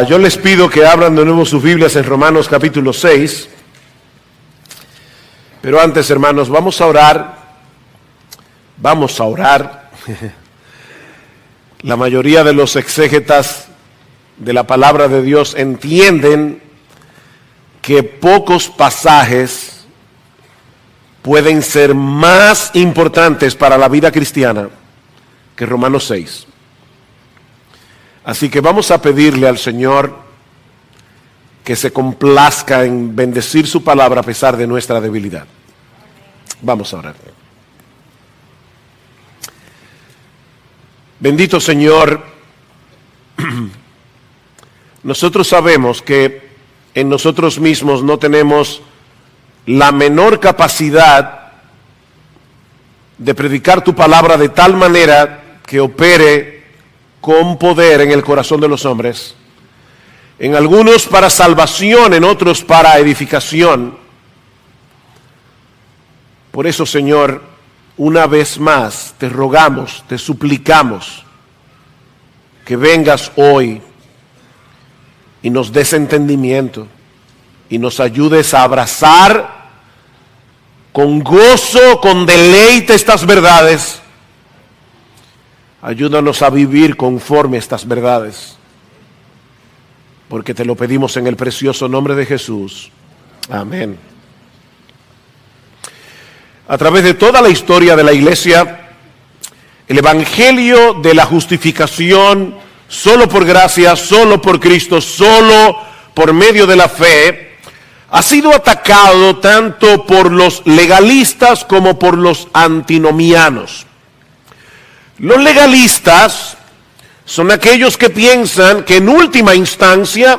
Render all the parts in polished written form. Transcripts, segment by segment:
Yo les pido que abran de nuevo sus Biblias en Romanos capítulo 6. Pero antes, hermanos, vamos a orar. La mayoría de los exégetas de la palabra de Dios entienden que pocos pasajes pueden ser más importantes para la vida cristiana que Romanos 6. Así que vamos a pedirle al Señor que se complazca en bendecir su palabra a pesar de nuestra debilidad. Vamos a orar. Bendito Señor, nosotros sabemos que en nosotros mismos no tenemos la menor capacidad de predicar tu palabra de tal manera que opere con poder en el corazón de los hombres, en algunos para salvación, en otros para edificación. Por eso, Señor, una vez más te rogamos, te suplicamos que vengas hoy y nos des entendimiento y nos ayudes a abrazar con gozo, con deleite estas verdades. Ayúdanos a vivir conforme a estas verdades, porque te lo pedimos en el precioso nombre de Jesús. Amén. A través de toda la historia de la iglesia, el evangelio de la justificación, solo por gracia, solo por Cristo, solo por medio de la fe, ha sido atacado tanto por los legalistas como por los antinomianos. Los legalistas son aquellos que piensan que en última instancia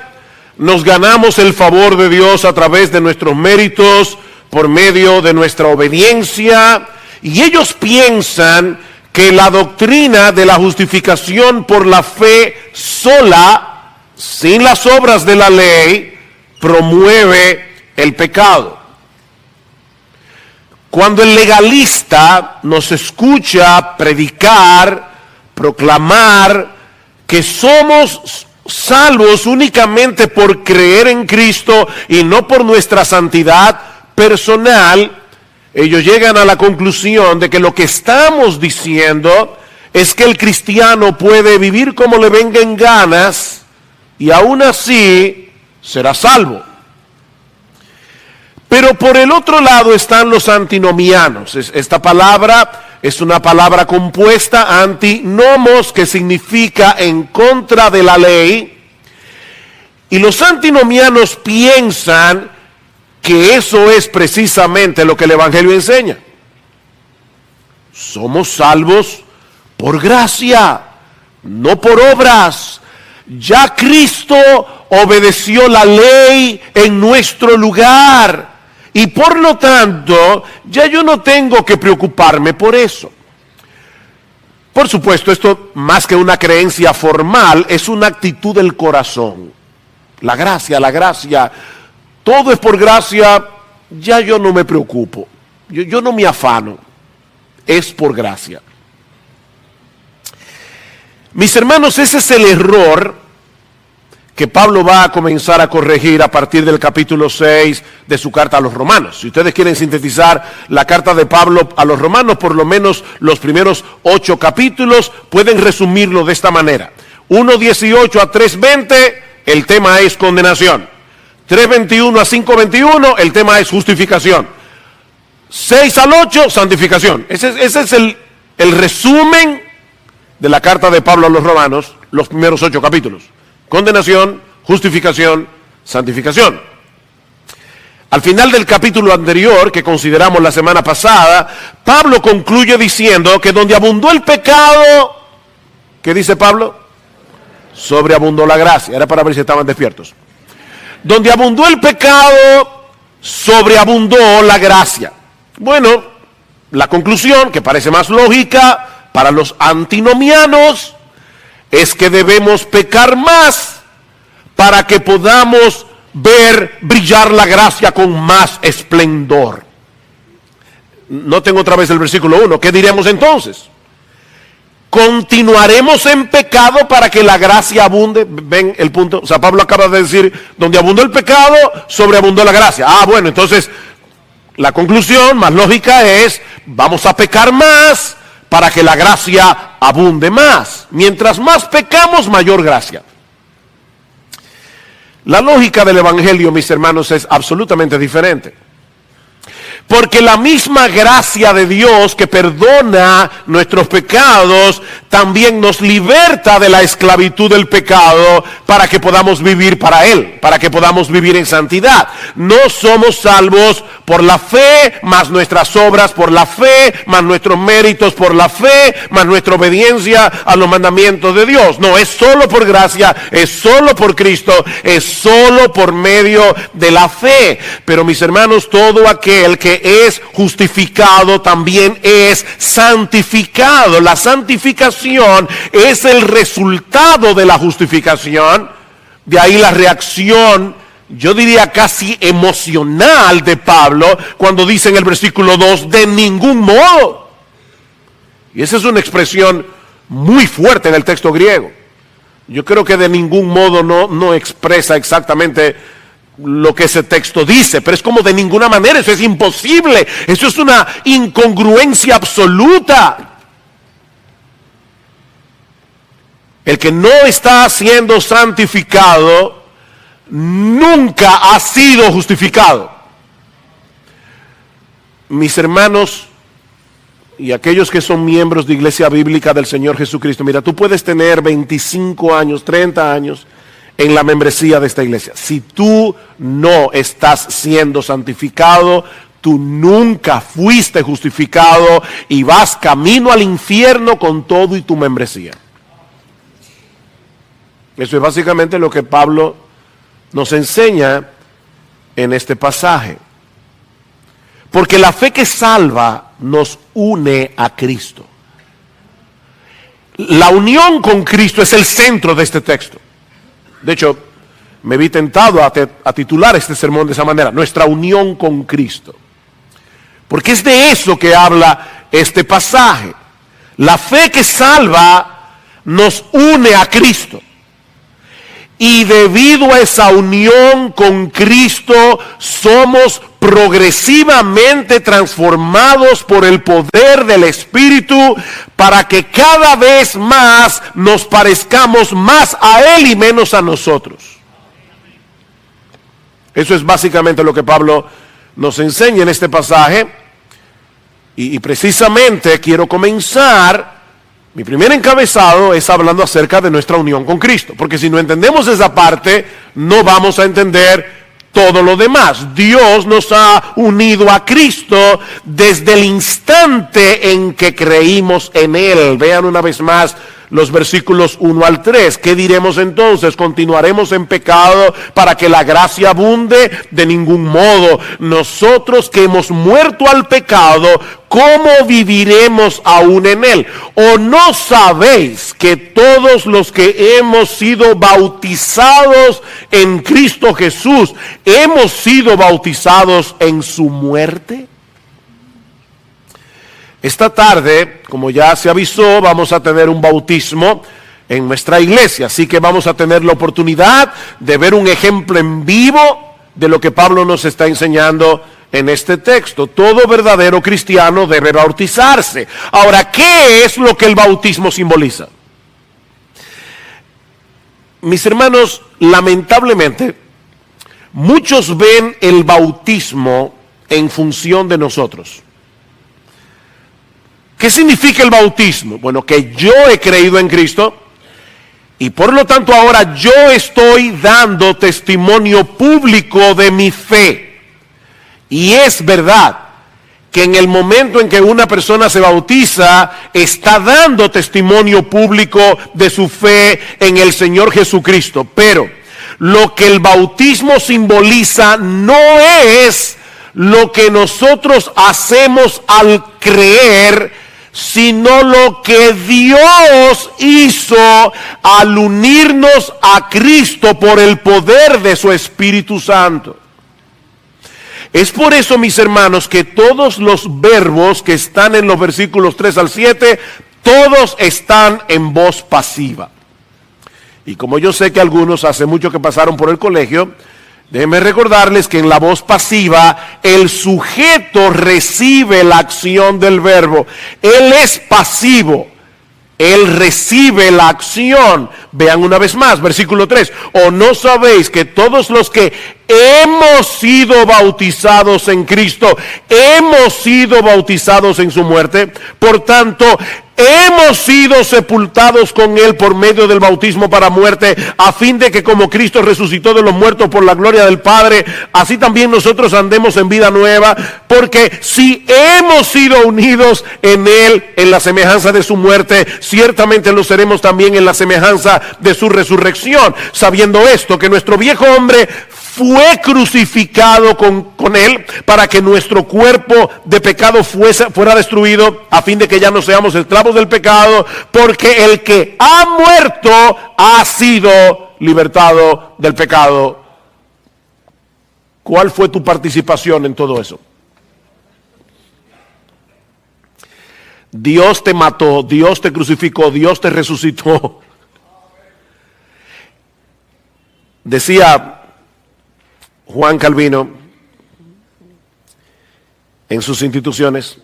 nos ganamos el favor de Dios a través de nuestros méritos, por medio de nuestra obediencia, y ellos piensan que la doctrina de la justificación por la fe sola, sin las obras de la ley, promueve el pecado. Cuando el legalista nos escucha predicar, proclamar que somos salvos únicamente por creer en Cristo y no por nuestra santidad personal, ellos llegan a la conclusión de que lo que estamos diciendo es que el cristiano puede vivir como le venga en ganas y aún así será salvo. Pero por el otro lado están los antinomianos. Esta palabra es una palabra compuesta, antinomos, que significa en contra de la ley. Y los antinomianos piensan que eso es precisamente lo que el evangelio enseña. Somos salvos por gracia, no por obras. Ya Cristo obedeció la ley en nuestro lugar. Y por lo tanto, ya yo no tengo que preocuparme por eso. Por supuesto, esto más que una creencia formal, es una actitud del corazón. La gracia, todo es por gracia, ya yo no me preocupo. Yo no me afano, es por gracia. Mis hermanos, ese es el error que Pablo va a comenzar a corregir a partir del capítulo 6 de su carta a los romanos. Si ustedes quieren sintetizar la carta de Pablo a los romanos, por lo menos los primeros 8 capítulos, pueden resumirlo de esta manera. 1:18 a 3:20, el tema es condenación. 3:21 a 5:21, el tema es justificación. 6 al 8, santificación. Ese es el resumen de la carta de Pablo a los romanos, los primeros 8 capítulos. Condenación, justificación, santificación. Al final del capítulo anterior, que consideramos la semana pasada, Pablo concluye diciendo que donde abundó el pecado, ¿qué dice Pablo? Sobreabundó la gracia. Era para ver si estaban despiertos. Donde abundó el pecado, sobreabundó la gracia. Bueno, la conclusión, que parece más lógica para los antinomianos, es que debemos pecar más para que podamos ver brillar la gracia con más esplendor. Noten otra vez el versículo 1. ¿Qué diremos entonces? continuaremos en pecado para que la gracia abunde. Ven el punto. O sea, Pablo acaba de decir, donde abundó el pecado, sobreabundó la gracia. Bueno, entonces la conclusión más lógica es, vamos a pecar más para que la gracia abunde más. Mientras más pecamos, mayor gracia. La lógica del evangelio, mis hermanos, es absolutamente diferente. Porque la misma gracia de Dios que perdona nuestros pecados, también nos liberta de la esclavitud del pecado para que podamos vivir para Él, para que podamos vivir en santidad. No somos salvos por la fe, más nuestras obras, por la fe, más nuestros méritos, por la fe, más nuestra obediencia a los mandamientos de Dios. No, es solo por gracia, es solo por Cristo, es solo por medio de la fe. Pero mis hermanos, todo aquel que es justificado también es santificado. La santificación es el resultado de la justificación. De ahí la reacción, yo diría casi emocional de Pablo cuando dice en el versículo 2, de ningún modo. Y esa es una expresión muy fuerte en el texto griego. Yo creo que de ningún modo no expresa exactamente lo que ese texto dice, pero es como de ninguna manera, eso es imposible, eso es una incongruencia absoluta. El que no está siendo santificado nunca ha sido justificado. Mis hermanos y aquellos que son miembros de Iglesia Bíblica del Señor Jesucristo, mira, tú puedes tener 25 años, 30 años en la membresía de esta iglesia. Si tú no estás siendo santificado, tú nunca fuiste justificado y vas camino al infierno con todo y tu membresía. Eso es básicamente lo que Pablo nos enseña en este pasaje. Porque la fe que salva nos une a Cristo. La unión con Cristo es el centro de este texto. De hecho, me vi tentado a titular este sermón de esa manera, nuestra unión con Cristo. Porque es de eso que habla este pasaje. La fe que salva nos une a Cristo. Y debido a esa unión con Cristo, somos progresivamente transformados por el poder del Espíritu para que cada vez más nos parezcamos más a Él y menos a nosotros. Eso es básicamente lo que Pablo nos enseña en este pasaje. Y precisamente quiero comenzar. Mi primer encabezado es hablando acerca de nuestra unión con Cristo, porque si no entendemos esa parte, no vamos a entender todo lo demás. Dios nos ha unido a Cristo desde el instante en que creímos en Él. Vean una vez más los versículos 1 al 3. ¿Qué diremos entonces? ¿Continuaremos en pecado para que la gracia abunde? De ningún modo. Nosotros que hemos muerto al pecado, ¿cómo viviremos aún en él? ¿O no sabéis que todos los que hemos sido bautizados en Cristo Jesús, hemos sido bautizados en su muerte? Esta tarde, como ya se avisó, vamos a tener un bautismo en nuestra iglesia, así que vamos a tener la oportunidad de ver un ejemplo en vivo de lo que Pablo nos está enseñando en este texto. Todo verdadero cristiano debe bautizarse. Ahora, ¿qué es lo que el bautismo simboliza? Mis hermanos, lamentablemente, muchos ven el bautismo en función de nosotros. ¿Qué significa el bautismo? Bueno, que yo he creído en Cristo y por lo tanto ahora yo estoy dando testimonio público de mi fe. Y es verdad que en el momento en que una persona se bautiza, está dando testimonio público de su fe en el Señor Jesucristo. Pero lo que el bautismo simboliza no es lo que nosotros hacemos al creer, sino lo que Dios hizo al unirnos a Cristo por el poder de su Espíritu Santo. Es por eso, mis hermanos, que todos los verbos que están en los versículos 3 al 7, Todos están en voz pasiva. Y como yo sé que algunos hace mucho que pasaron por el colegio, déjenme recordarles que en la voz pasiva el sujeto recibe la acción del verbo. Él es pasivo. Él recibe la acción. Vean una vez más, versículo 3. ¿O no sabéis que todos los que hemos sido bautizados en Cristo, hemos sido bautizados en su muerte? Por tanto, hemos sido sepultados con Él por medio del bautismo para muerte, a fin de que como Cristo resucitó de los muertos por la gloria del Padre, así también nosotros andemos en vida nueva, porque si hemos sido unidos en Él, en la semejanza de su muerte, ciertamente lo seremos también en la semejanza de su resurrección, sabiendo esto, que nuestro viejo hombre fue crucificado con Él para que nuestro cuerpo de pecado fuera destruido, a fin de que ya no seamos esclavos del pecado, porque el que ha muerto ha sido libertado del pecado. ¿Cuál fue tu participación en todo eso? Dios te mató, Dios te crucificó, Dios te resucitó. Decía Juan Calvino en sus instituciones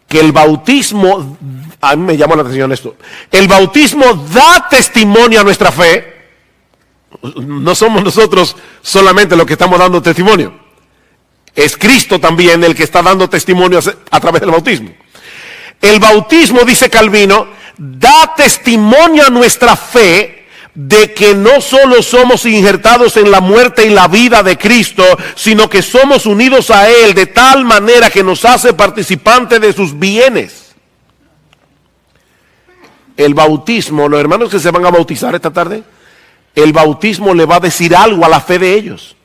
que el bautismo, a mí me llamó la atención esto, el bautismo da testimonio a nuestra fe. No somos nosotros solamente los que estamos dando testimonio, es Cristo también el que está dando testimonio a través del bautismo. El bautismo, dice Calvino, da testimonio a nuestra fe de que no solo somos injertados en la muerte y la vida de Cristo, sino que somos unidos a Él de tal manera que nos hace participantes de sus bienes. El bautismo, los hermanos que se van a bautizar esta tarde, el bautismo le va a decir algo a la fe de ellos.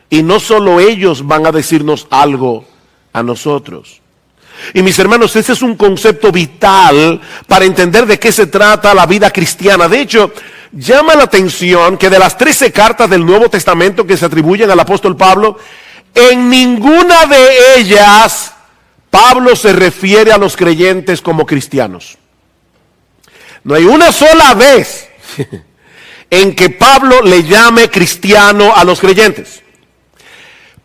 Y no solo ellos van a decirnos algo a nosotros. Y mis hermanos, ese es un concepto vital para entender de qué se trata la vida cristiana. De hecho, llama la atención que de las 13 cartas del Nuevo Testamento que se atribuyen al apóstol Pablo, en ninguna de ellas Pablo se refiere a los creyentes como cristianos. No hay una sola vez en que Pablo le llame cristiano a los creyentes.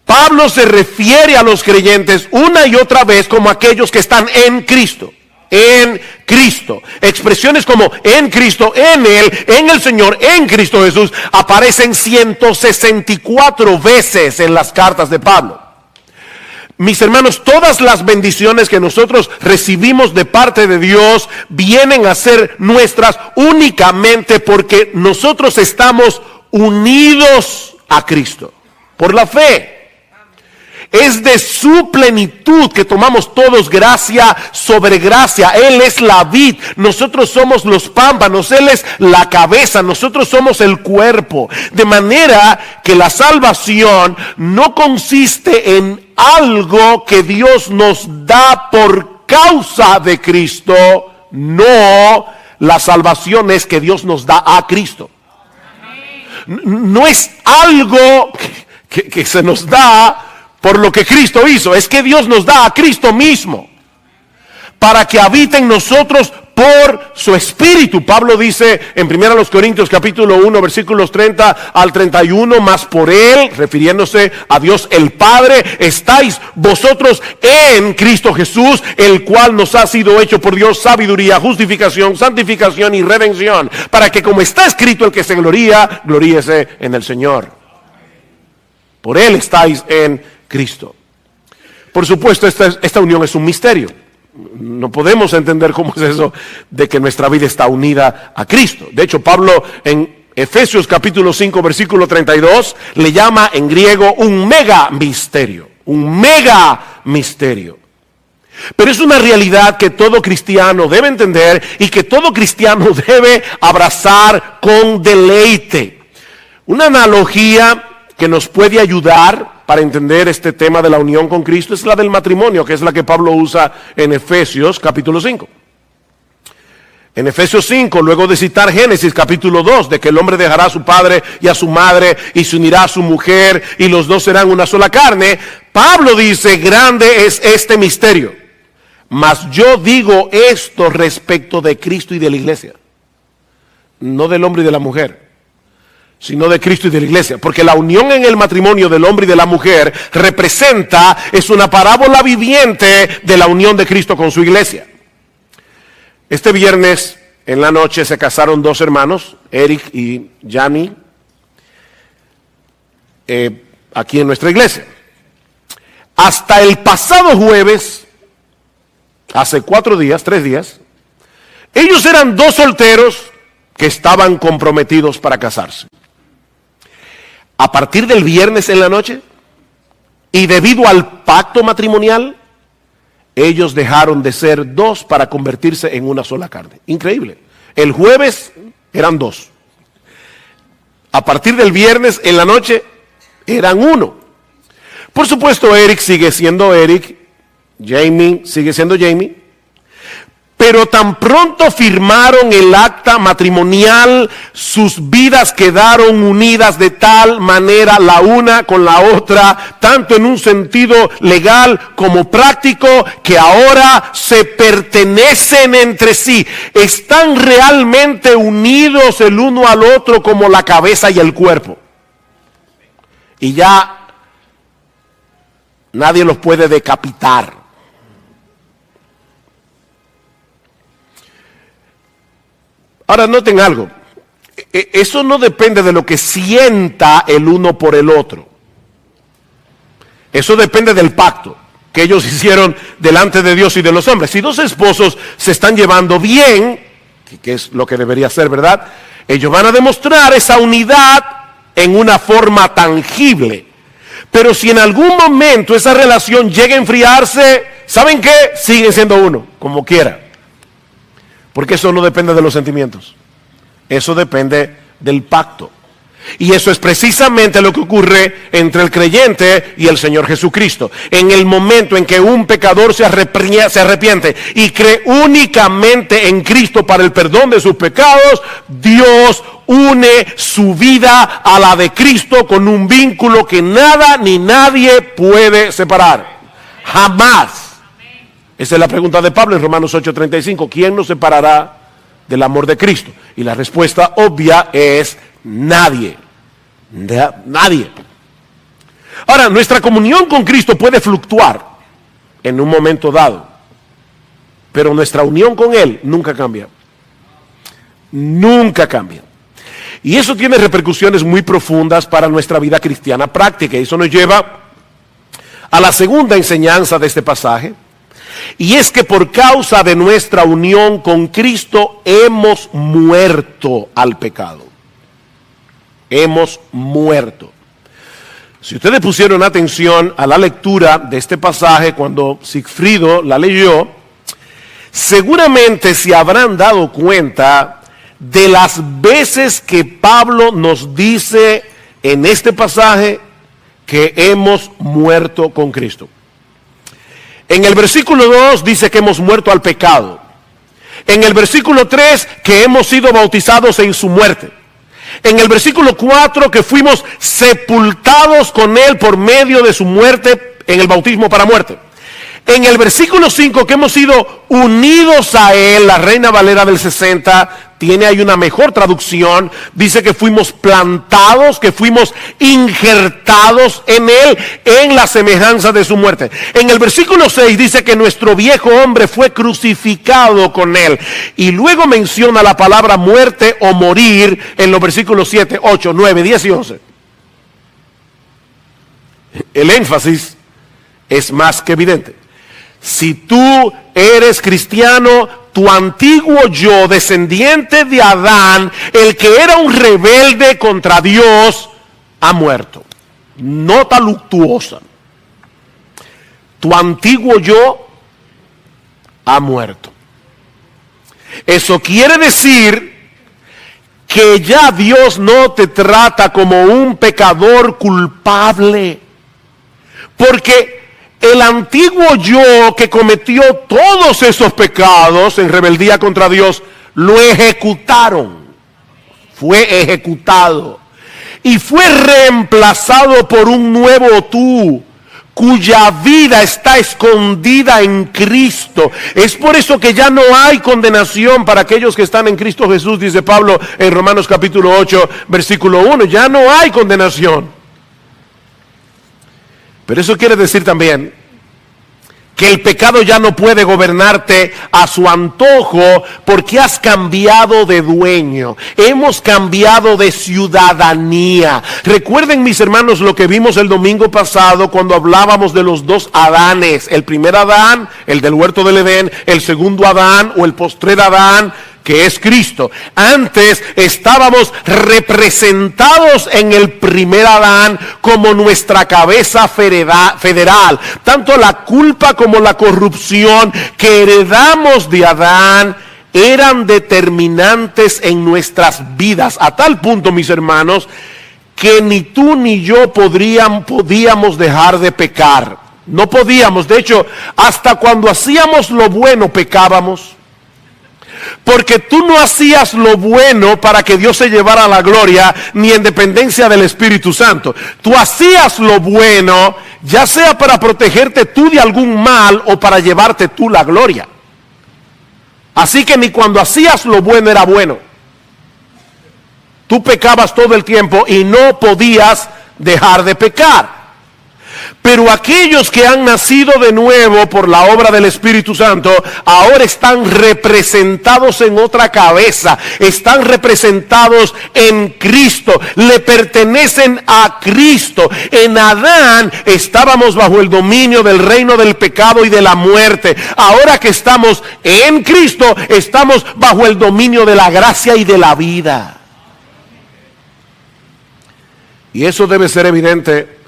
Pablo se refiere a los creyentes una y otra vez como aquellos que están en Cristo. En Cristo. Expresiones como en Cristo, en Él, en el Señor, en Cristo Jesús aparecen 164 veces en las cartas de Pablo. Mis hermanos, todas las bendiciones que nosotros recibimos de parte de Dios vienen a ser nuestras únicamente porque nosotros estamos unidos a Cristo por la fe. Es de su plenitud que tomamos todos gracia sobre gracia. Él es la vid, nosotros somos los pámpanos, Él es la cabeza, nosotros somos el cuerpo. De manera que la salvación no consiste en algo que Dios nos da por causa de Cristo. No, la salvación es que Dios nos da a Cristo. No es algo que se nos da por lo que Cristo hizo, es que Dios nos da a Cristo mismo para que habite en nosotros por su Espíritu. Pablo dice en 1 Corintios capítulo 1 versículos 30 al 31, mas por Él, refiriéndose a Dios el Padre, estáis vosotros en Cristo Jesús, el cual nos ha sido hecho por Dios sabiduría, justificación, santificación y redención, para que como está escrito, el que se gloría, gloríese en el Señor. Por Él estáis en Cristo. Por supuesto, esta unión es un misterio. No podemos entender cómo es eso de que nuestra vida está unida a Cristo. De hecho, Pablo en Efesios capítulo 5 versículo 32 le llama en griego un mega misterio. Un mega misterio. Pero es una realidad que todo cristiano debe entender y que todo cristiano debe abrazar con deleite. Una analogía que nos puede ayudar para entender este tema de la unión con Cristo es la del matrimonio, que es la que Pablo usa en Efesios capítulo 5. En Efesios 5, luego de citar Génesis capítulo 2, de que el hombre dejará a su padre y a su madre y se unirá a su mujer y los dos serán una sola carne, Pablo dice, grande es este misterio. Mas yo digo esto respecto de Cristo y de la iglesia. No del hombre y de la mujer, sino de Cristo y de la iglesia. Porque la unión en el matrimonio del hombre y de la mujer es una parábola viviente de la unión de Cristo con su iglesia. Este viernes en la noche se casaron dos hermanos, Eric y Yanni, aquí en nuestra iglesia. Hasta el pasado jueves, hace 3 días, ellos eran dos solteros que estaban comprometidos para casarse. A partir del viernes en la noche, y debido al pacto matrimonial, ellos dejaron de ser dos para convertirse en una sola carne. Increíble. El jueves eran dos. A partir del viernes en la noche eran uno. Por supuesto, Eric sigue siendo Eric, Jamie sigue siendo Jamie, pero tan pronto firmaron el acta matrimonial, sus vidas quedaron unidas de tal manera la una con la otra, tanto en un sentido legal como práctico, que ahora se pertenecen entre sí. Están realmente unidos el uno al otro como la cabeza y el cuerpo. Y ya nadie los puede decapitar. Ahora noten algo, eso no depende de lo que sienta el uno por el otro. Eso depende del pacto que ellos hicieron delante de Dios y de los hombres. Si dos esposos se están llevando bien, que es lo que debería ser, ¿verdad? Ellos van a demostrar esa unidad en una forma tangible. Pero si en algún momento esa relación llega a enfriarse, ¿saben qué? Siguen siendo uno, como quiera. Porque eso no depende de los sentimientos. Eso depende del pacto. Y eso es precisamente lo que ocurre entre el creyente y el Señor Jesucristo. En el momento en que un pecador se arrepiente y cree únicamente en Cristo para el perdón de sus pecados, Dios une su vida a la de Cristo con un vínculo que nada ni nadie puede separar. Jamás. Esa es la pregunta de Pablo en Romanos 8:35. ¿Quién nos separará del amor de Cristo? Y la respuesta obvia es nadie. Nadie. Ahora, nuestra comunión con Cristo puede fluctuar en un momento dado, pero nuestra unión con Él nunca cambia. Nunca cambia. Y eso tiene repercusiones muy profundas para nuestra vida cristiana práctica. Y eso nos lleva a la segunda enseñanza de este pasaje. Y es que por causa de nuestra unión con Cristo hemos muerto al pecado. Hemos muerto. Si ustedes pusieron atención a la lectura de este pasaje cuando Sigfrido la leyó, seguramente se habrán dado cuenta de las veces que Pablo nos dice en este pasaje que hemos muerto con Cristo. En el versículo 2 dice que hemos muerto al pecado. En el versículo 3 que hemos sido bautizados en su muerte. En el versículo 4 que fuimos sepultados con él por medio de su muerte en el bautismo para muerte. En el versículo 5 que hemos sido unidos a él, la Reina Valera del 60 tiene ahí una mejor traducción, dice que fuimos plantados, que fuimos injertados en él, en la semejanza de su muerte. En el versículo 6 dice que nuestro viejo hombre fue crucificado con él. Y luego menciona la palabra muerte o morir en los versículos 7, 8, 9, 10 y 11. El énfasis es más que evidente. Si tú eres cristiano, tu antiguo yo, descendiente de Adán, el que era un rebelde contra Dios, ha muerto. Nota luctuosa. Tu antiguo yo ha muerto. Eso quiere decir que ya Dios no te trata como un pecador culpable. Porque el antiguo yo que cometió todos esos pecados en rebeldía contra Dios, lo ejecutaron. Fue ejecutado. Y fue reemplazado por un nuevo tú, cuya vida está escondida en Cristo. Es por eso que ya no hay condenación para aquellos que están en Cristo Jesús, dice Pablo en Romanos capítulo 8, versículo 1. Ya no hay condenación. Pero eso quiere decir también que el pecado ya no puede gobernarte a su antojo, porque has cambiado de dueño. Hemos cambiado de ciudadanía. Recuerden, mis hermanos, lo que vimos el domingo pasado cuando hablábamos de los dos Adanes. El primer Adán, el del huerto del Edén. El segundo Adán o el postrer Adán, que es Cristo. Antes estábamos representados en el primer Adán como nuestra cabeza federal. Tanto la culpa como la corrupción que heredamos de Adán eran determinantes en nuestras vidas. A tal punto, mis hermanos, que ni tú ni yo podíamos dejar de pecar. No podíamos. De hecho, hasta cuando hacíamos lo bueno pecábamos. Porque tú no hacías lo bueno para que Dios se llevara la gloria, ni en dependencia del Espíritu Santo. Tú hacías lo bueno, ya sea para protegerte tú de algún mal o para llevarte tú la gloria. Así que ni cuando hacías lo bueno era bueno. Tú pecabas todo el tiempo y no podías dejar de pecar. Pero aquellos que han nacido de nuevo por la obra del Espíritu Santo, ahora están representados en otra cabeza, están representados en Cristo, le pertenecen a Cristo. En Adán estábamos bajo el dominio del reino del pecado y de la muerte. Ahora que estamos en Cristo, estamos bajo el dominio de la gracia y de la vida. Y eso debe ser evidente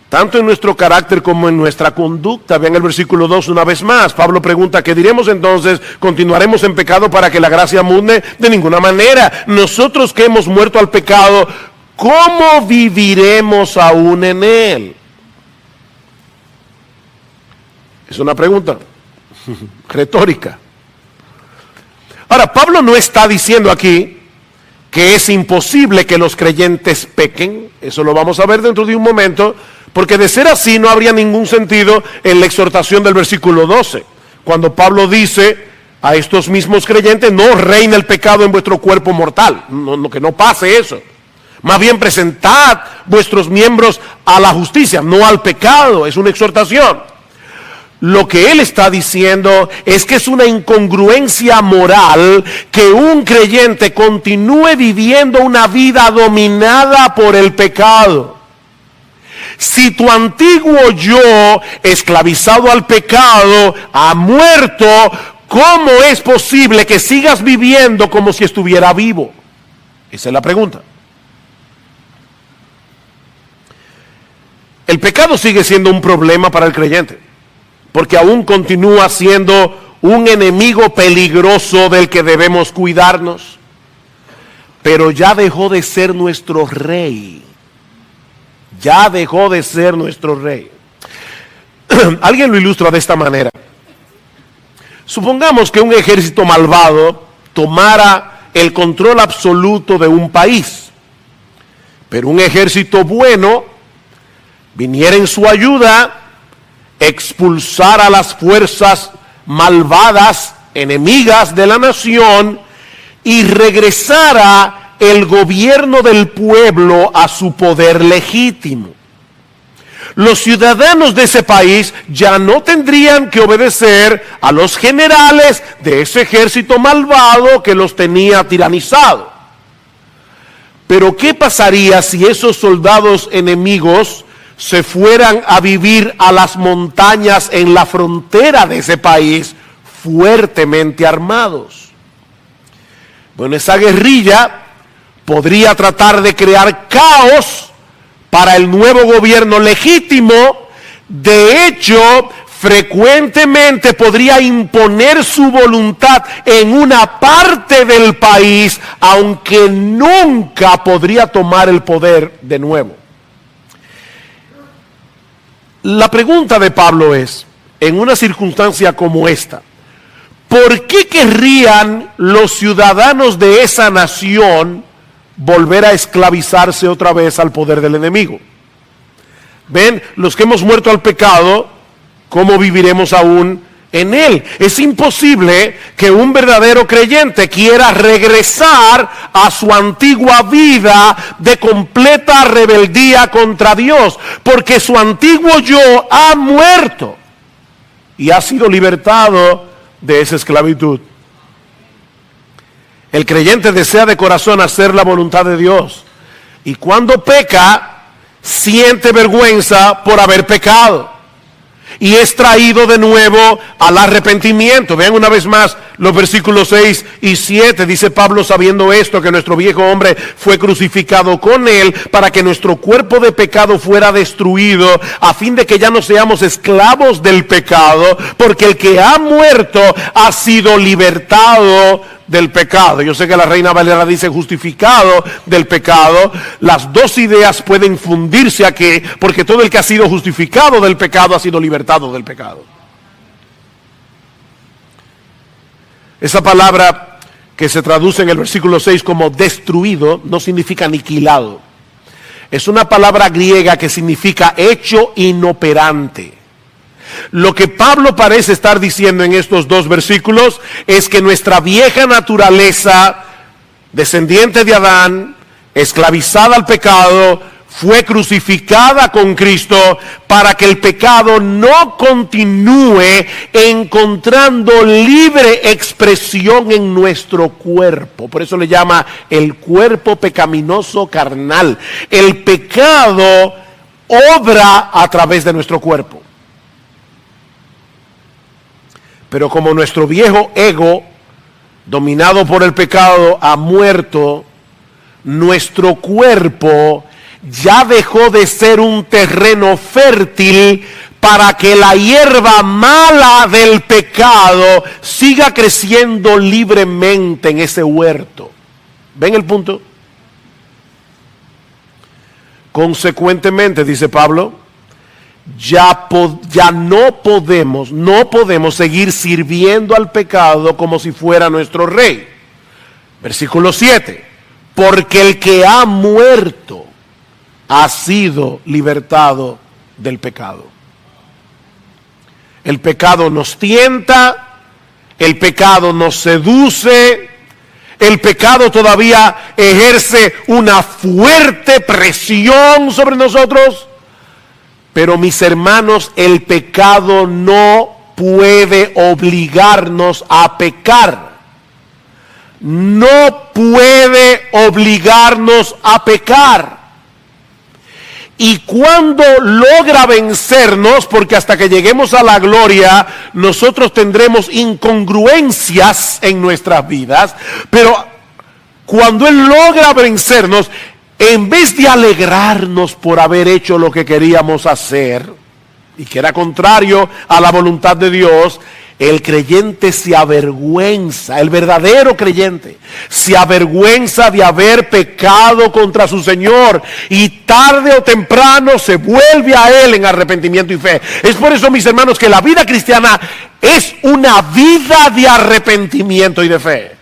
tanto en nuestro carácter como en nuestra conducta. Vean el versículo 2 una vez más. Pablo pregunta, ¿qué diremos entonces? ¿Continuaremos en pecado para que la gracia abunde? De ninguna manera. Nosotros que hemos muerto al pecado, ¿cómo viviremos aún en él? Es una pregunta retórica. Ahora, Pablo no está diciendo aquí que es imposible que los creyentes pequen. Eso lo vamos a ver dentro de un momento. Porque de ser así no habría ningún sentido en la exhortación del versículo 12. Cuando Pablo dice a estos mismos creyentes, no reina el pecado en vuestro cuerpo mortal. Que no pase eso. Más bien presentad vuestros miembros a la justicia, no al pecado. Es una exhortación. Lo que él está diciendo es que es una incongruencia moral que un creyente continúe viviendo una vida dominada por el pecado. Si tu antiguo yo, esclavizado al pecado, ha muerto, ¿cómo es posible que sigas viviendo como si estuviera vivo? Esa es la pregunta. El pecado sigue siendo un problema para el creyente, porque aún continúa siendo un enemigo peligroso del que debemos cuidarnos, pero ya dejó de ser nuestro rey. Ya dejó de ser nuestro rey. Alguien lo ilustra de esta manera. Supongamos que un ejército malvado tomara el control absoluto de un país, pero un ejército bueno viniera en su ayuda, expulsara a las fuerzas malvadas, enemigas de la nación, y regresara el gobierno del pueblo a su poder legítimo. Los ciudadanos de ese país ya no tendrían que obedecer a los generales de ese ejército malvado que los tenía tiranizados. Pero ¿qué pasaría si esos soldados enemigos se fueran a vivir a las montañas en la frontera de ese país fuertemente armados? Bueno, esa guerrilla podría tratar de crear caos para el nuevo gobierno legítimo. De hecho, frecuentemente podría imponer su voluntad en una parte del país, aunque nunca podría tomar el poder de nuevo. La pregunta de Pablo es, en una circunstancia como esta, ¿por qué querrían los ciudadanos de esa nación volver a esclavizarse otra vez al poder del enemigo? Ven, los que hemos muerto al pecado, ¿cómo viviremos aún en él? Es imposible que un verdadero creyente quiera regresar a su antigua vida de completa rebeldía contra Dios, porque su antiguo yo ha muerto y ha sido libertado de esa esclavitud. El creyente desea de corazón hacer la voluntad de Dios, y cuando peca, siente vergüenza por haber pecado y es traído de nuevo al arrepentimiento. Vean una vez más los versículos 6 y 7. Dice Pablo: sabiendo esto, que nuestro viejo hombre fue crucificado con él, para que nuestro cuerpo de pecado fuera destruido, a fin de que ya no seamos esclavos del pecado, porque el que ha muerto ha sido libertado del pecado. Yo sé que la Reina Valera dice justificado del pecado. Las dos ideas pueden fundirse aquí, porque todo el que ha sido justificado del pecado ha sido libertado del pecado. Esa palabra que se traduce en el versículo 6 como destruido no significa aniquilado. Es una palabra griega que significa hecho inoperante. Lo que Pablo parece estar diciendo en estos dos versículos es que nuestra vieja naturaleza, descendiente de Adán, esclavizada al pecado, fue crucificada con Cristo para que el pecado no continúe encontrando libre expresión en nuestro cuerpo. Por eso le llama el cuerpo pecaminoso carnal. El pecado obra a través de nuestro cuerpo. Pero como nuestro viejo ego, dominado por el pecado, ha muerto, nuestro cuerpo ya dejó de ser un terreno fértil para que la hierba mala del pecado siga creciendo libremente en ese huerto. ¿Ven el punto? Consecuentemente, dice Pablo, ya no podemos seguir sirviendo al pecado como si fuera nuestro rey. Versículo 7. Porque el que ha muerto ha sido libertado del pecado. El pecado nos tienta, el pecado nos seduce, el pecado todavía ejerce una fuerte presión sobre nosotros. Pero mis hermanos, el pecado no puede obligarnos a pecar. No puede obligarnos a pecar. Y cuando logra vencernos, porque hasta que lleguemos a la gloria, nosotros tendremos incongruencias en nuestras vidas, pero cuando Él logra vencernos, en vez de alegrarnos por haber hecho lo que queríamos hacer, y que era contrario a la voluntad de Dios, el creyente se avergüenza, el verdadero creyente se avergüenza de haber pecado contra su Señor, y tarde o temprano se vuelve a Él en arrepentimiento y fe. Es por eso, mis hermanos, que la vida cristiana es una vida de arrepentimiento y de fe.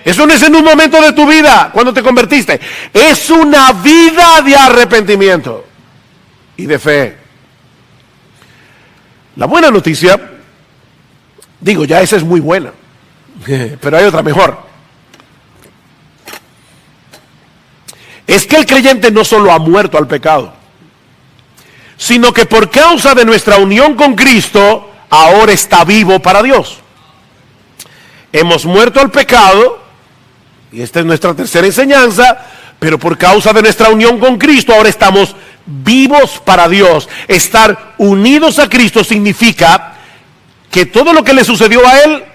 Eso no es en un momento de tu vida, cuando te convertiste. Es una vida de arrepentimiento y de fe. La buena noticia, digo, ya esa es muy buena, pero hay otra mejor. Es que el creyente no solo ha muerto al pecado, sino que por causa de nuestra unión con Cristo, ahora está vivo para Dios. Hemos muerto al pecado, y esta es nuestra tercera enseñanza, pero por causa de nuestra unión con Cristo, ahora estamos vivos para Dios. Estar unidos a Cristo significa que todo lo que le sucedió a Él,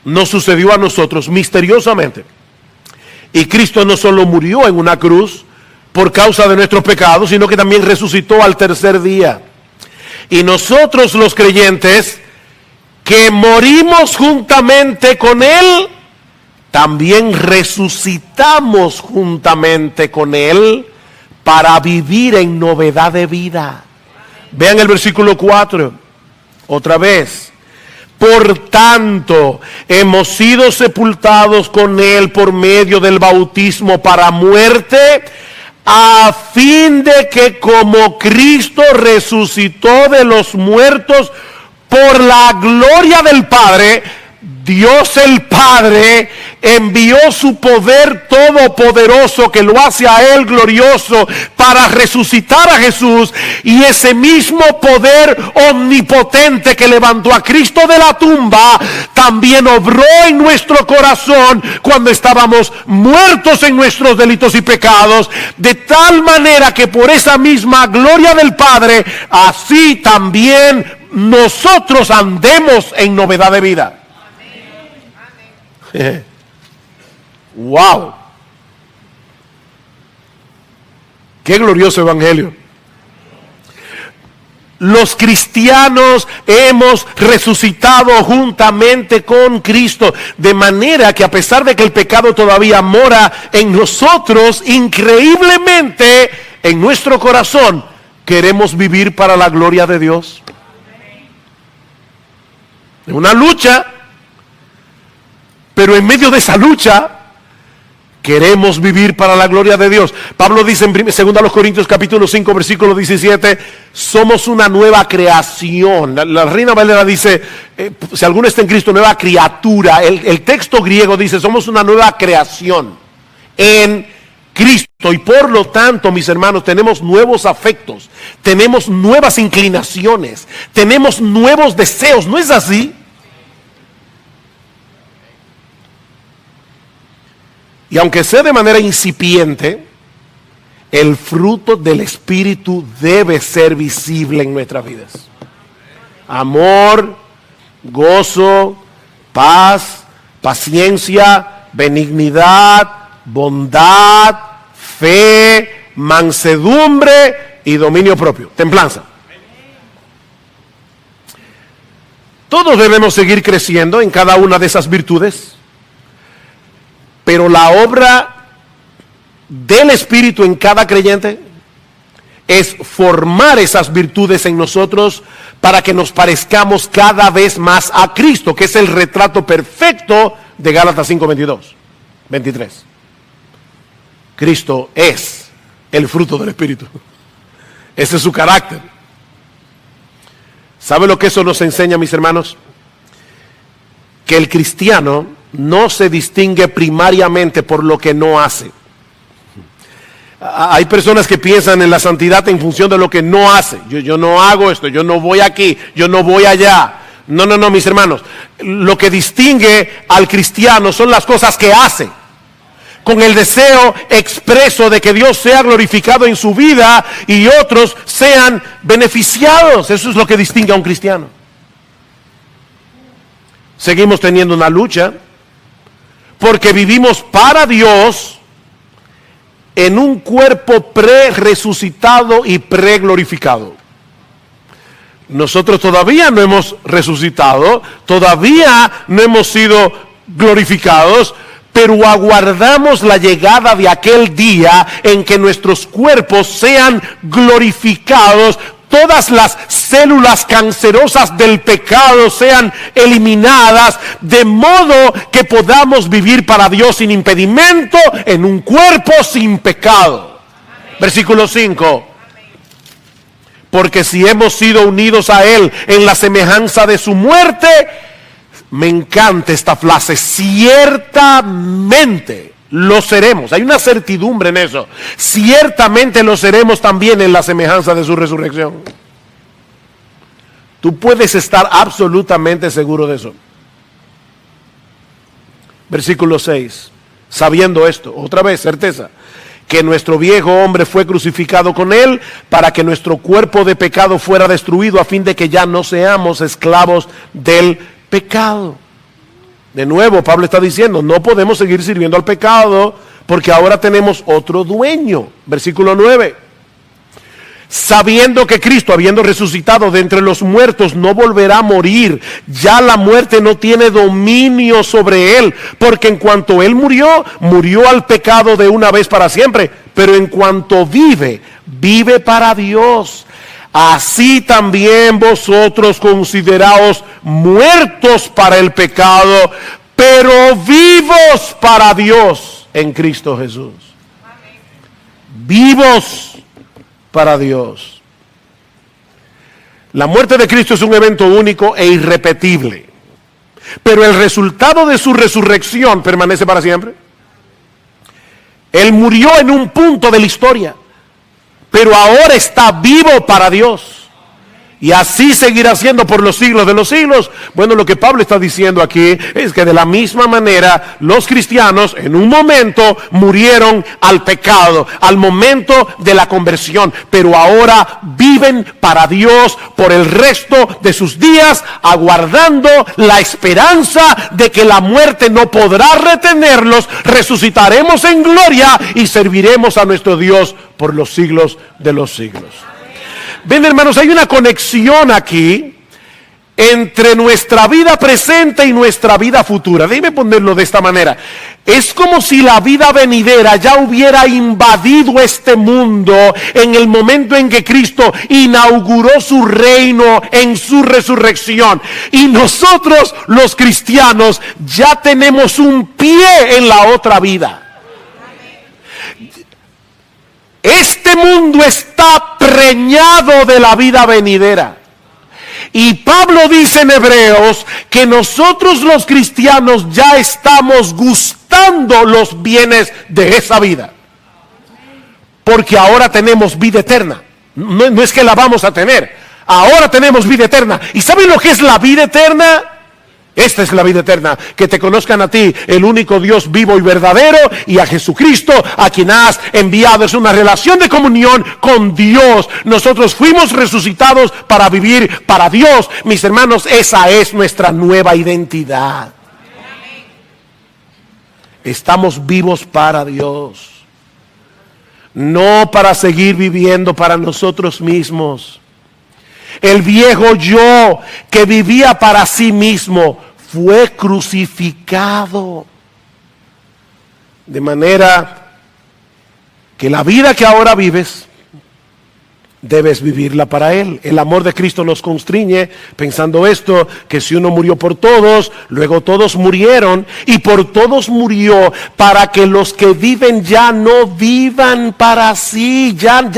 nos sucedió a nosotros misteriosamente. Y Cristo no solo murió en una cruz por causa de nuestros pecados, sino que también resucitó al tercer día. Y nosotros, los creyentes, que morimos juntamente con Él, también resucitamos juntamente con Él para vivir en novedad de vida. Vean el versículo 4, otra vez. Por tanto, hemos sido sepultados con Él por medio del bautismo para muerte, a fin de que como Cristo resucitó de los muertos por la gloria del Padre, Dios el Padre envió su poder todopoderoso que lo hace a Él glorioso para resucitar a Jesús, y ese mismo poder omnipotente que levantó a Cristo de la tumba también obró en nuestro corazón cuando estábamos muertos en nuestros delitos y pecados, de tal manera que por esa misma gloria del Padre así también nosotros andemos en novedad de vida. Wow, qué glorioso evangelio. Los cristianos hemos resucitado juntamente con Cristo, de manera que a pesar de que el pecado todavía mora en nosotros, increíblemente en nuestro corazón queremos vivir para la gloria de Dios. Es una lucha, pero en medio de esa lucha queremos vivir para la gloria de Dios. Pablo dice en 2 Corintios capítulo 5 versículo 17, somos una nueva creación. La Reina Valera dice, si alguno está en Cristo, nueva criatura. El texto griego dice, somos una nueva creación en Cristo, y por lo tanto, mis hermanos, tenemos nuevos afectos, tenemos nuevas inclinaciones, tenemos nuevos deseos. ¿No es así? Y aunque sea de manera incipiente, el fruto del Espíritu debe ser visible en nuestras vidas. Amor, gozo, paz, paciencia, benignidad, bondad, fe, mansedumbre y dominio propio, templanza. Todos debemos seguir creciendo en cada una de esas virtudes, pero la obra del Espíritu en cada creyente es formar esas virtudes en nosotros para que nos parezcamos cada vez más a Cristo, que es el retrato perfecto de Gálatas 5:23. Cristo es el fruto del Espíritu. Ese es su carácter. ¿Sabe lo que eso nos enseña, mis hermanos? Que el cristiano no se distingue primariamente por lo que no hace. Hay personas que piensan en la santidad en función de lo que no hace. Yo no hago esto, yo no voy aquí, yo no voy allá. No, mis hermanos. Lo que distingue al cristiano son las cosas que hace, con el deseo expreso de que Dios sea glorificado en su vida y otros sean beneficiados. Eso es lo que distingue a un cristiano. Seguimos teniendo una lucha, porque vivimos para Dios en un cuerpo pre-resucitado y pre-glorificado. Nosotros todavía no hemos resucitado, todavía no hemos sido glorificados, pero aguardamos la llegada de aquel día en que nuestros cuerpos sean glorificados, todas las células cancerosas del pecado sean eliminadas, de modo que podamos vivir para Dios sin impedimento en un cuerpo sin pecado. Amén. Versículo 5. Porque si hemos sido unidos a Él en la semejanza de su muerte, me encanta esta frase, ciertamente lo seremos. Hay una certidumbre en eso. Ciertamente lo seremos también en la semejanza de su resurrección. Tú puedes estar absolutamente seguro de eso. Versículo 6. Sabiendo esto, otra vez, certeza, que nuestro viejo hombre fue crucificado con Él para que nuestro cuerpo de pecado fuera destruido, a fin de que ya no seamos esclavos del pecado. De nuevo, Pablo está diciendo, no podemos seguir sirviendo al pecado porque ahora tenemos otro dueño. Versículo 9. Sabiendo que Cristo, habiendo resucitado de entre los muertos, no volverá a morir, ya la muerte no tiene dominio sobre Él, porque en cuanto Él murió, murió al pecado de una vez para siempre, pero en cuanto vive, vive para Dios. Así también vosotros consideraos muertos para el pecado, pero vivos para Dios en Cristo Jesús. vivos para Dios. La muerte de Cristo es un evento único e irrepetible, pero el resultado de su resurrección permanece para siempre. Él murió en un punto de la historia, pero ahora está vivo para Dios. Y así seguirá siendo por los siglos de los siglos. Bueno, lo que Pablo está diciendo aquí es que de la misma manera los cristianos en un momento murieron al pecado, al momento de la conversión, pero ahora viven para Dios por el resto de sus días, aguardando la esperanza de que la muerte no podrá retenerlos. Resucitaremos en gloria y serviremos a nuestro Dios por los siglos de los siglos. Ven, hermanos, hay una conexión aquí entre nuestra vida presente y nuestra vida futura. Déjeme ponerlo de esta manera. Es como si la vida venidera ya hubiera invadido este mundo en el momento en que Cristo inauguró su reino en su resurrección. Y nosotros, los cristianos, ya tenemos un pie en la otra vida. Este mundo está preñado de la vida venidera. Y Pablo dice en Hebreos que nosotros los cristianos ya estamos gustando los bienes de esa vida. Porque ahora tenemos vida eterna. No es que la vamos a tener. Ahora tenemos vida eterna. ¿Y saben lo que es la vida eterna? Esta es la vida eterna, que te conozcan a ti, el único Dios vivo y verdadero, y a Jesucristo, a quien has enviado. Es una relación de comunión con Dios. Nosotros fuimos resucitados para vivir para Dios. Mis hermanos, esa es nuestra nueva identidad. Estamos vivos para Dios, no para seguir viviendo para nosotros mismos. El viejo yo que vivía para sí mismo fue crucificado. De manera que la vida que ahora vives, debes vivirla para Él. El amor de Cristo nos constriñe pensando esto, que si uno murió por todos, luego todos murieron, y por todos murió para que los que viven ya no vivan para sí. Ya,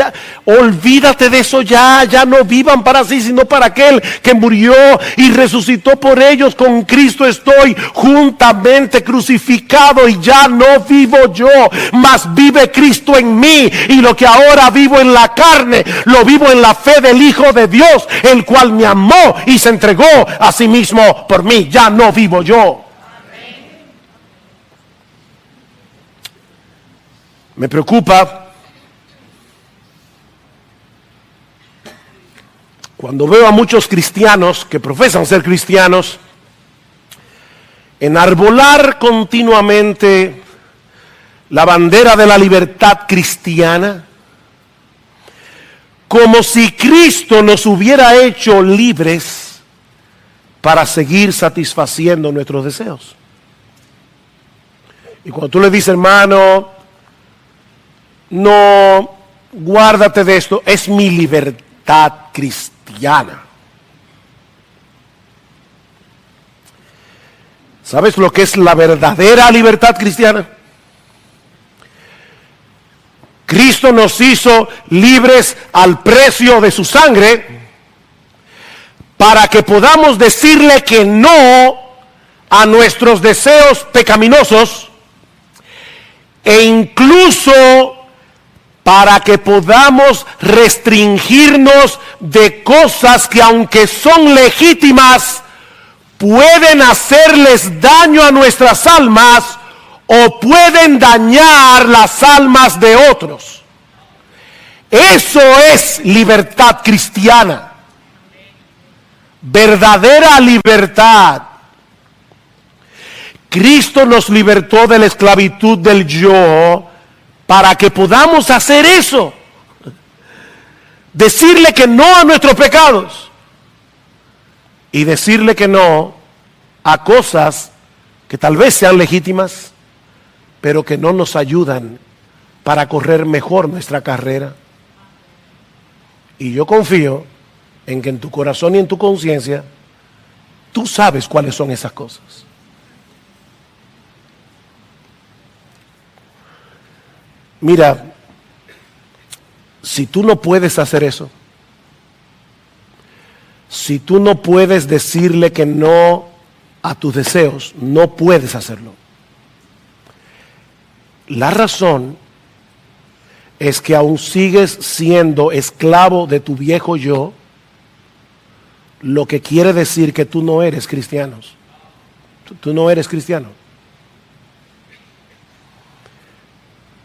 olvídate de eso, ya no vivan para sí, sino para aquel que murió y resucitó por ellos. Con Cristo estoy juntamente crucificado, y ya no vivo yo, mas vive Cristo en mí, y lo que ahora vivo en la carne, lo vivo en la fe del Hijo de Dios, el cual me amó y se entregó a sí mismo por mí. Ya no vivo yo. Me preocupa cuando veo a muchos cristianos que profesan ser cristianos enarbolar continuamente la bandera de la libertad cristiana, como si Cristo nos hubiera hecho libres para seguir satisfaciendo nuestros deseos. Y cuando tú le dices, hermano, no, guárdate de esto, es mi libertad cristiana. ¿Sabes lo que es la verdadera libertad cristiana? Cristo nos hizo libres al precio de su sangre para que podamos decirle que no a nuestros deseos pecaminosos, e incluso para que podamos restringirnos de cosas que, aunque son legítimas, pueden hacerles daño a nuestras almas o pueden dañar las almas de otros. Eso es libertad cristiana. Verdadera libertad. Cristo nos libertó de la esclavitud del yo para que podamos hacer eso. Decirle que no a nuestros pecados y decirle que no a cosas que tal vez sean legítimas, pero que no nos ayudan para correr mejor nuestra carrera. Y yo confío en que en tu corazón y en tu conciencia tú sabes cuáles son esas cosas. Mira, Si tú no puedes hacer eso, si tú no puedes decirle que no a tus deseos, no puedes hacerlo. La razón es que aún sigues siendo esclavo de tu viejo yo, lo que quiere decir que tú no eres cristiano. Tú no eres cristiano.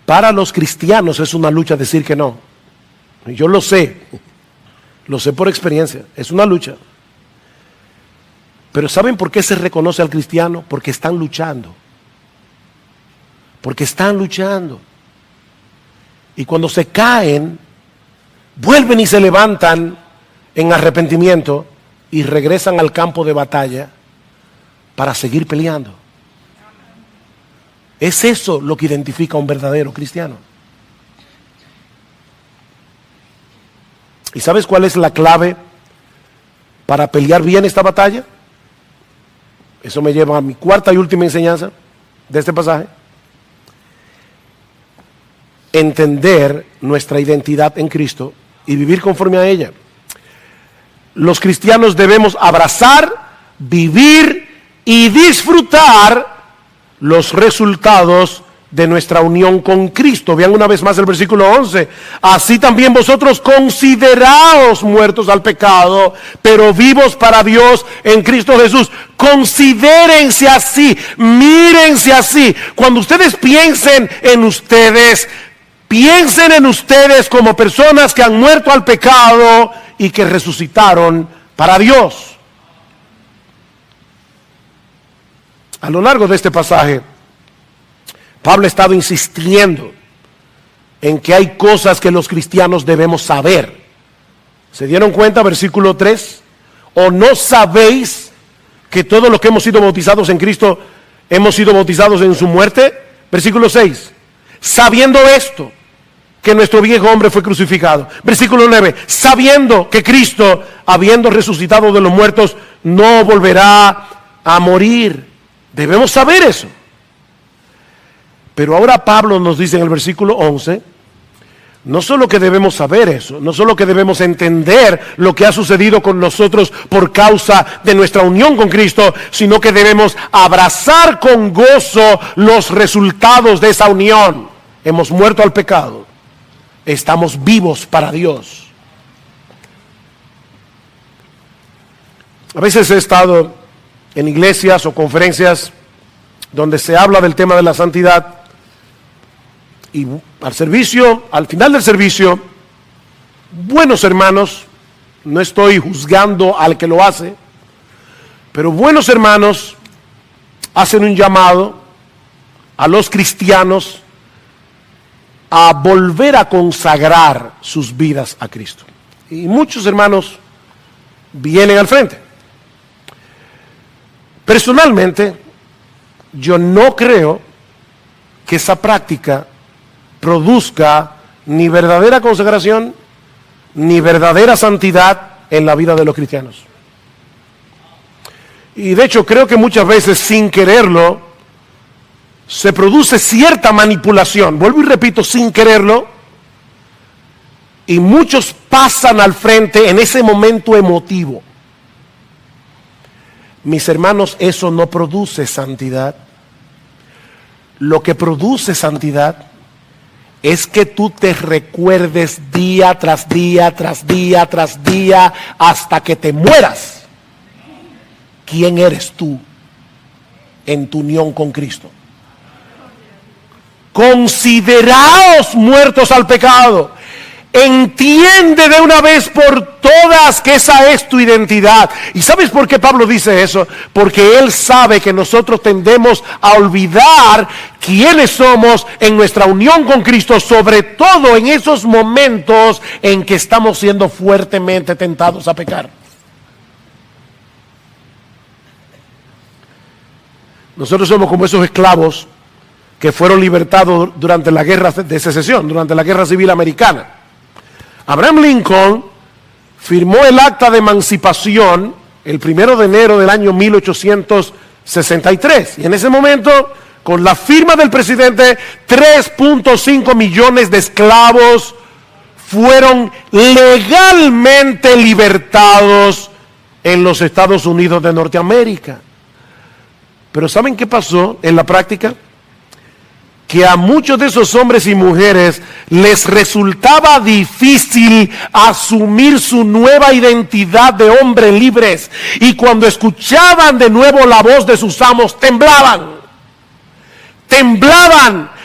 Para los cristianos es una lucha decir que no. Yo lo sé por experiencia, es una lucha. Pero ¿saben por qué se reconoce al cristiano? Porque están luchando. Porque están luchando. Y cuando se caen, vuelven y se levantan en arrepentimiento y regresan al campo de batalla para seguir peleando. Es eso lo que identifica a un verdadero cristiano. ¿Y sabes cuál es la clave para pelear bien esta batalla? Eso me lleva a mi cuarta y última enseñanza de este pasaje. Entender nuestra identidad en Cristo y vivir conforme a ella. Los cristianos debemos abrazar, vivir y disfrutar los resultados de nuestra unión con Cristo. Vean una vez más el versículo 11. Así también vosotros consideraos muertos al pecado, pero vivos para Dios en Cristo Jesús. Considérense así, mírense así. Cuando ustedes piensen en ustedes, piensen en ustedes como personas que han muerto al pecado y que resucitaron para Dios. A lo largo de este pasaje, Pablo ha estado insistiendo en que hay cosas que los cristianos debemos saber. ¿Se dieron cuenta? Versículo 3. ¿O no sabéis que todos los que hemos sido bautizados en Cristo hemos sido bautizados en su muerte? Versículo 6. Sabiendo esto, que nuestro viejo hombre fue crucificado. Versículo 9. Sabiendo que Cristo, habiendo resucitado de los muertos, no volverá a morir. Debemos saber eso. Pero ahora Pablo nos dice en el versículo 11, no solo que debemos saber eso, no solo que debemos entender lo que ha sucedido con nosotros por causa de nuestra unión con Cristo, sino que debemos abrazar con gozo los resultados de esa unión. Hemos muerto al pecado, estamos vivos para Dios. A veces he estado en iglesias o conferencias donde se habla del tema de la santidad y al final del servicio, buenos hermanos, no estoy juzgando al que lo hace, pero buenos hermanos hacen un llamado a los cristianos a volver a consagrar sus vidas a Cristo. Y muchos hermanos vienen al frente. Personalmente, yo no creo que esa práctica produzca ni verdadera consagración ni verdadera santidad en la vida de los cristianos. Y de hecho creo que muchas veces sin quererlo se produce cierta manipulación, vuelvo y repito, sin quererlo, y muchos pasan al frente en ese momento emotivo. Mis hermanos, eso no produce santidad. Lo que produce santidad es que tú te recuerdes día tras día, tras día, tras día, hasta que te mueras. ¿Quién eres tú en tu unión con Cristo? Consideraos muertos al pecado. Entiende de una vez por todas que esa es tu identidad. ¿Y sabes por qué Pablo dice eso? Porque él sabe que nosotros tendemos a olvidar quiénes somos en nuestra unión con Cristo, sobre todo en esos momentos en que estamos siendo fuertemente tentados a pecar. Nosotros somos como esos esclavos que fueron libertados durante la guerra de secesión, durante la guerra civil americana. Abraham Lincoln firmó el acta de emancipación el 1 de enero del año 1863. Y en ese momento, con la firma del presidente, 3.5 millones de esclavos fueron legalmente libertados en los Estados Unidos de Norteamérica. Pero ¿saben qué pasó en la práctica? Que a muchos de esos hombres y mujeres les resultaba difícil asumir su nueva identidad de hombres libres. Y cuando escuchaban de nuevo la voz de sus amos, temblaban. Temblaban.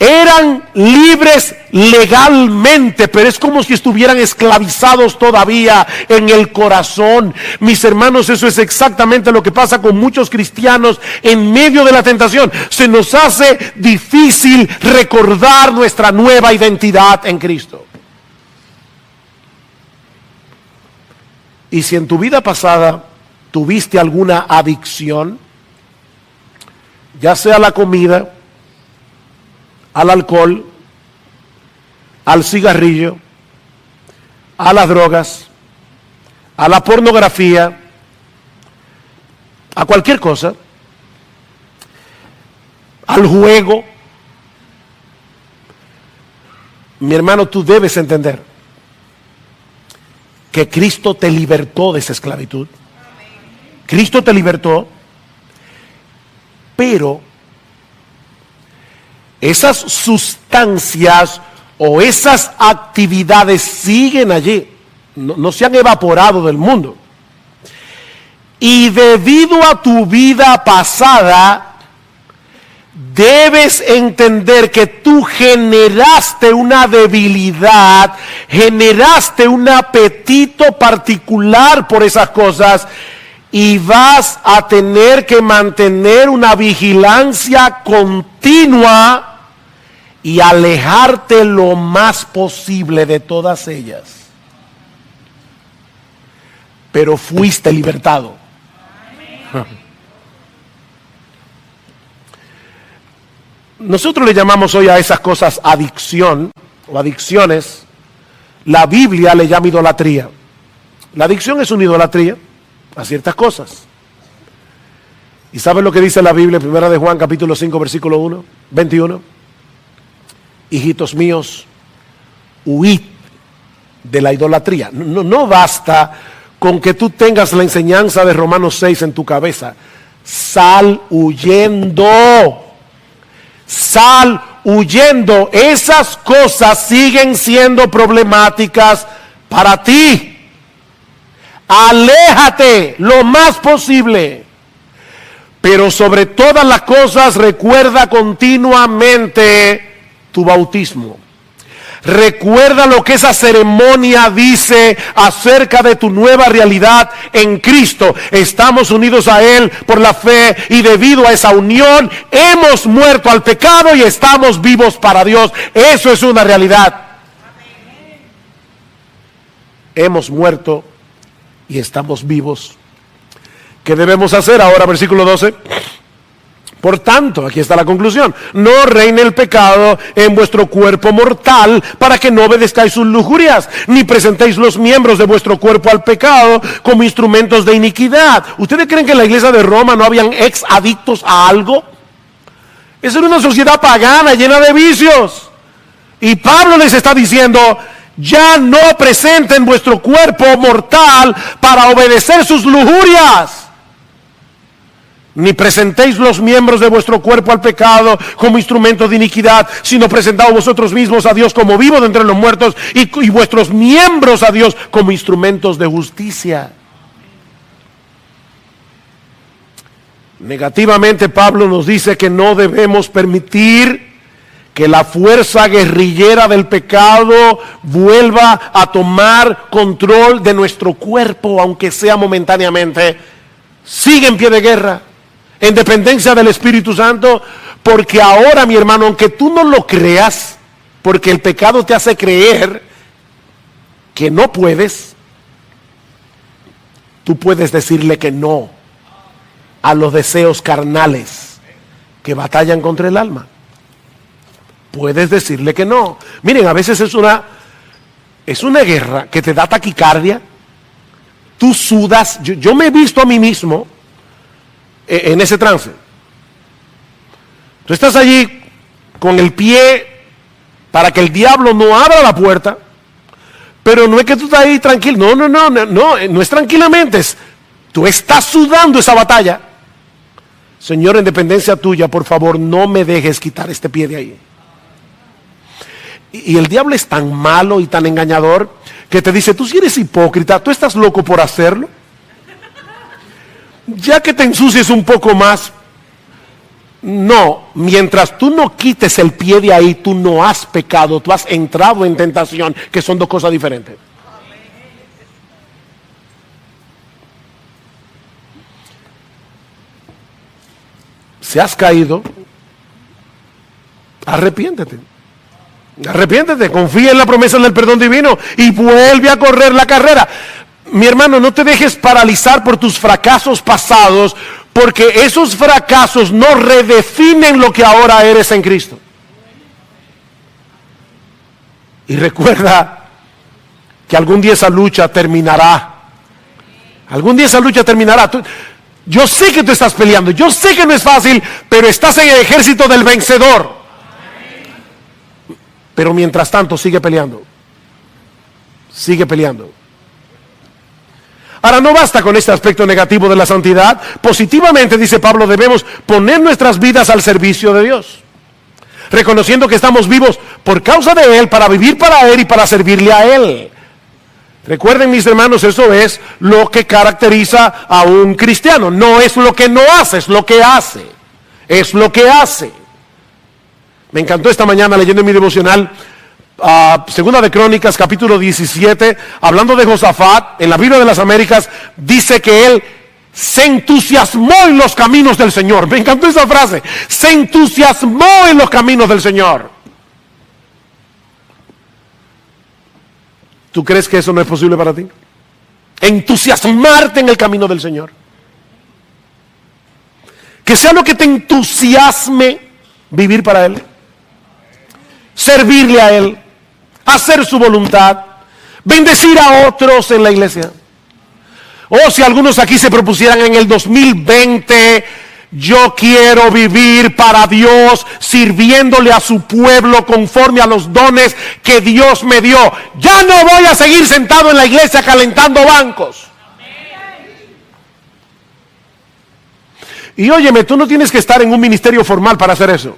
Eran libres legalmente, pero es como si estuvieran esclavizados todavía en el corazón. Mis hermanos, eso es exactamente lo que pasa con muchos cristianos en medio de la tentación. Se nos hace difícil recordar nuestra nueva identidad en Cristo. Y si en tu vida pasada tuviste alguna adicción, ya sea a la comida, al alcohol, al cigarrillo, a las drogas, a la pornografía, a cualquier cosa, al juego, mi hermano, tú debes entender que Cristo te libertó de esa esclavitud. Cristo te libertó, pero esas sustancias o esas actividades siguen allí, no se han evaporado del mundo. Y debido a tu vida pasada, debes entender que tú generaste una debilidad, generaste un apetito particular por esas cosas, y vas a tener que mantener una vigilancia continua y alejarte lo más posible de todas ellas. Pero fuiste libertado. Nosotros le llamamos hoy a esas cosas adicción o adicciones. La Biblia le llama idolatría. La adicción es una idolatría a ciertas cosas. ¿Y saben lo que dice la Biblia? Primera de Juan, capítulo 5, versículo 21. Hijitos míos, huid de la idolatría. No basta con que tú tengas la enseñanza de Romanos 6 en tu cabeza. Sal huyendo. Sal huyendo. Esas cosas siguen siendo problemáticas para ti. Aléjate lo más posible. Pero sobre todas las cosas recuerda continuamente tu bautismo. Recuerda lo que esa ceremonia dice acerca de tu nueva realidad en Cristo. Estamos unidos a Él por la fe y debido a esa unión hemos muerto al pecado y estamos vivos para Dios. Eso es una realidad. Hemos muerto y estamos vivos. ¿Qué debemos hacer ahora? Versículo 12. Por tanto, aquí está la conclusión: no reine el pecado en vuestro cuerpo mortal, para que no obedezcáis sus lujurias, ni presentéis los miembros de vuestro cuerpo al pecado como instrumentos de iniquidad. ¿Ustedes creen que en la iglesia de Roma no habían ex adictos a algo? Esa era una sociedad pagana llena de vicios. Y Pablo les está diciendo: ya no presenten vuestro cuerpo mortal para obedecer sus lujurias. Ni presentéis los miembros de vuestro cuerpo al pecado como instrumentos de iniquidad, sino presentaos vosotros mismos a Dios como vivos de entre los muertos y vuestros miembros a Dios como instrumentos de justicia. Negativamente, Pablo nos dice que no debemos permitir que la fuerza guerrillera del pecado vuelva a tomar control de nuestro cuerpo, aunque sea momentáneamente. Sigue en pie de guerra, en dependencia del Espíritu Santo, porque ahora, mi hermano, aunque tú no lo creas, porque el pecado te hace creer que no puedes, tú puedes decirle que no a los deseos carnales que batallan contra el alma. Puedes decirle que no. Miren, a veces es una guerra que te da taquicardia. Tú sudas. Yo me he visto a mí mismo en ese trance. Tú estás allí con el pie para que el diablo no abra la puerta, pero no es que tú estás ahí tranquilo. No es tranquilamente. Tú estás sudando esa batalla. Señor, en dependencia tuya, por favor, no me dejes quitar este pie de ahí. Y el diablo es tan malo y tan engañador que te dice, tú si eres hipócrita, tú estás loco por hacerlo. Ya que te ensucies un poco más. No, mientras tú no quites el pie de ahí, tú no has pecado, tú has entrado en tentación, que son dos cosas diferentes. Si has caído, arrepiéntete. Arrepiéntete, confía en la promesa del perdón divino y vuelve a correr la carrera. Mi hermano, no te dejes paralizar por tus fracasos pasados, porque esos fracasos no redefinen lo que ahora eres en Cristo. Y recuerda que algún día esa lucha terminará. Algún día esa lucha terminará. Yo sé que tú estás peleando, yo sé que no es fácil, pero estás en el ejército del vencedor. Pero mientras tanto sigue peleando. Sigue peleando. Ahora, no basta con este aspecto negativo de la santidad. Positivamente, dice Pablo, debemos poner nuestras vidas al servicio de Dios, reconociendo que estamos vivos por causa de Él, para vivir para Él y para servirle a Él. Recuerden, mis hermanos, eso es lo que caracteriza a un cristiano. No es lo que no hace, es lo que hace. Es lo que hace. Me encantó esta mañana leyendo en mi devocional Segunda de Crónicas, capítulo 17, hablando de Josafat, en la Biblia de las Américas, dice que él se entusiasmó en los caminos del Señor. Me encantó esa frase. Se entusiasmó en los caminos del Señor. ¿Tú crees que eso no es posible para ti? Entusiasmarte en el camino del Señor. Que sea lo que te entusiasme vivir para Él, servirle a Él, hacer su voluntad, bendecir a otros en la iglesia. O si algunos aquí se propusieran en el 2020, yo quiero vivir para Dios, sirviéndole a su pueblo conforme a los dones que Dios me dio. Ya no voy a seguir sentado en la iglesia calentando bancos. Y óyeme, tú no tienes que estar en un ministerio formal para hacer eso.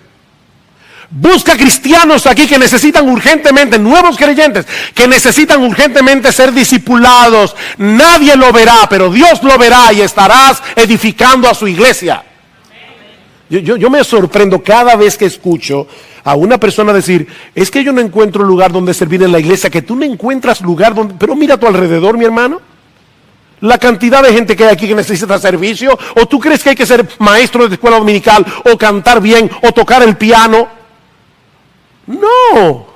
Busca cristianos aquí que necesitan urgentemente, nuevos creyentes, que necesitan urgentemente ser discipulados. Nadie lo verá, pero Dios lo verá y estarás edificando a su iglesia. Yo me sorprendo cada vez que escucho a una persona decir, es que yo no encuentro lugar donde servir en la iglesia, que tú no encuentras lugar donde... Pero mira a tu alrededor, mi hermano. La cantidad de gente que hay aquí que necesita servicio. ¿O tú crees que hay que ser maestro de escuela dominical, o cantar bien, o tocar el piano? No.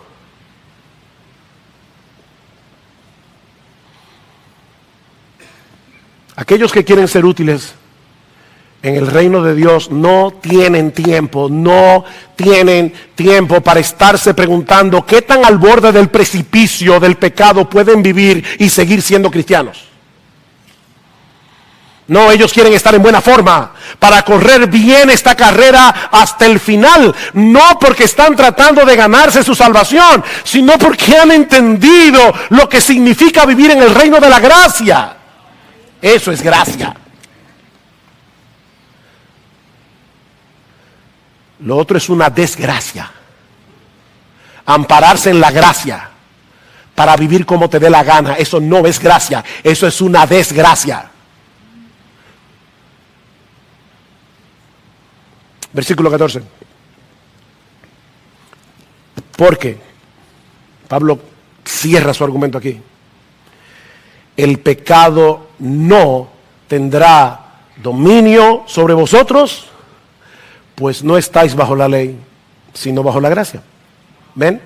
Aquellos que quieren ser útiles en el reino de Dios no tienen tiempo para estarse preguntando qué tan al borde del precipicio del pecado pueden vivir y seguir siendo cristianos. No, ellos quieren estar en buena forma para correr bien esta carrera hasta el final. No porque están tratando de ganarse su salvación, sino porque han entendido lo que significa vivir en el reino de la gracia. Eso es gracia. Lo otro es una desgracia. Ampararse en la gracia para vivir como te dé la gana, eso no es gracia, eso es una desgracia. Versículo 14. Porque Pablo cierra su argumento aquí. El pecado no tendrá dominio sobre vosotros, pues no estáis bajo la ley, sino bajo la gracia. ¿Ven?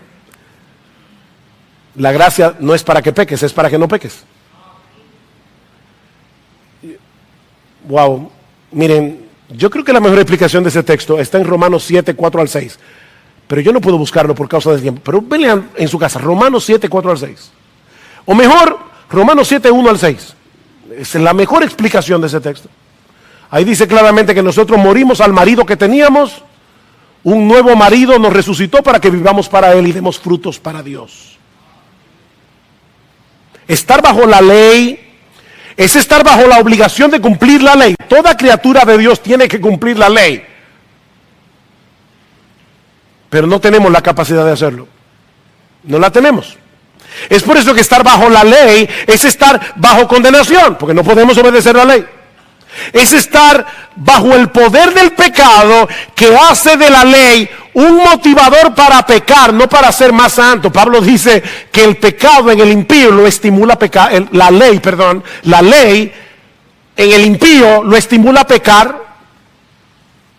La gracia no es para que peques, es para que no peques. Wow, miren, yo creo que la mejor explicación de ese texto está en Romanos 7, 4 al 6. Pero yo no puedo buscarlo por causa del tiempo. Pero vean en su casa, Romanos 7, 4 al 6. O mejor, Romanos 7, 1 al 6. Es la mejor explicación de ese texto. Ahí dice claramente que nosotros morimos al marido que teníamos. Un nuevo marido nos resucitó para que vivamos para Él y demos frutos para Dios. Estar bajo la ley es estar bajo la obligación de cumplir la ley. Toda criatura de Dios tiene que cumplir la ley. Pero no tenemos la capacidad de hacerlo. No la tenemos. Es por eso que estar bajo la ley es estar bajo condenación, porque no podemos obedecer la ley. Es estar bajo el poder del pecado que hace de la ley un motivador para pecar, no para ser más santo. Pablo dice que el pecado en el impío lo estimula a pecar, la ley en el impío lo estimula a pecar